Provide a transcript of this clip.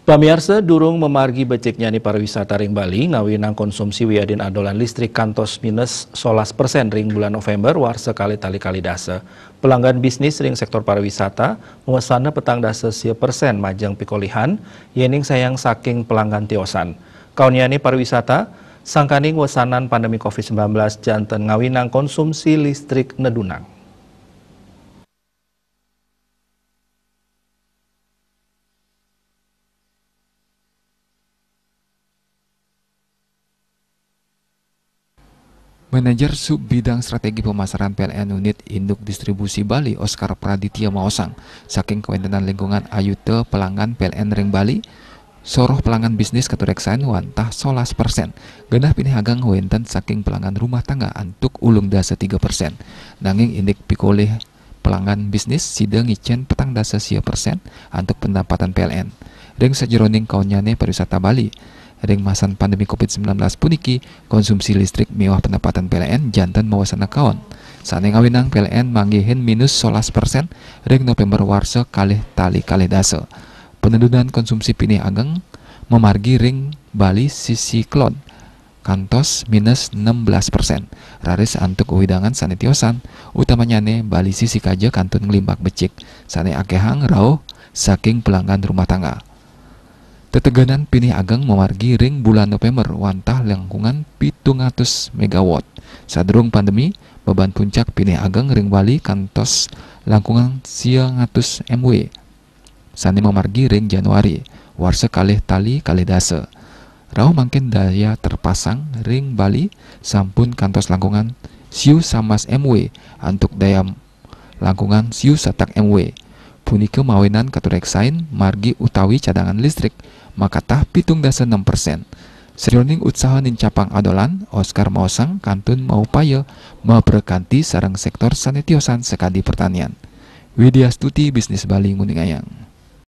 Pamiarsa durung memargi beceknya ni pariwisata ring Bali ngawinang konsumsi wiadin adolan listrik kantos minus 11% ring bulan November war sekali tali-kali dasa. Pelanggan bisnis ring sektor pariwisata mengesana petang dasa 10% majang pikolihan yening sayang saking pelanggan tiosan. Kaunnya ni pariwisata sangkaning wesanan pandemi COVID-19 janten ngawinang konsumsi listrik nedunang. Manajer Sub Bidang Strategi Pemasaran PLN Unit Induk Distribusi Bali Oscar Praditya Maosang saking kewentenan lingkungan ayute pelanggan PLN Ring Bali soroh pelanggan bisnis katureksain wantah 11%. Genah pinih agang wenten saking pelanggan rumah tangga antuk ulung dasa 3%. Nanging indik pikoleh pelanggan bisnis sidang ngicen petang dasa 10% antuk pendapatan PLN. Ring sajeroning kaunyane pariwisata Bali. Ring masan pandemi COVID-19 puniki konsumsi listrik mewah pendapatan PLN jantan mawasana kaon. Saat ngawinang PLN manggihin minus 11% ring November warsa kalih tali kalih dasa. Penurunan konsumsi pinih ageng memargi ring Bali sisi klon kantos minus 16%. Raris antuk uhidangan sanitiosan utamanya ne Bali sisi kaja kantun ngelimbak becik sane akehang rauh saking pelanggan rumah tangga. Teteganan pinih ageng memargi ring bulan November wantah langkungan 700 megawatt. Sadurung pandemi, beban puncak pinih ageng ring Bali kantos langkungan 100 MW. Sani memargi ring Januari, warsa kalih tali kalih dasa. Rauh mangkin daya terpasang ring Bali sampun kantos langkungan siu samas MW antuk daya langkungan siu satak MW. Punike mawinan katureksain margi utawi cadangan listrik makatah 7.6%. Sriyoning usaha nincapang adolan Oscar Maosang kantun maupaya memperkanti sarang sektor sanitiosan sekadi pertanian. Widya Stuti Bisnis Bali Nguningayang.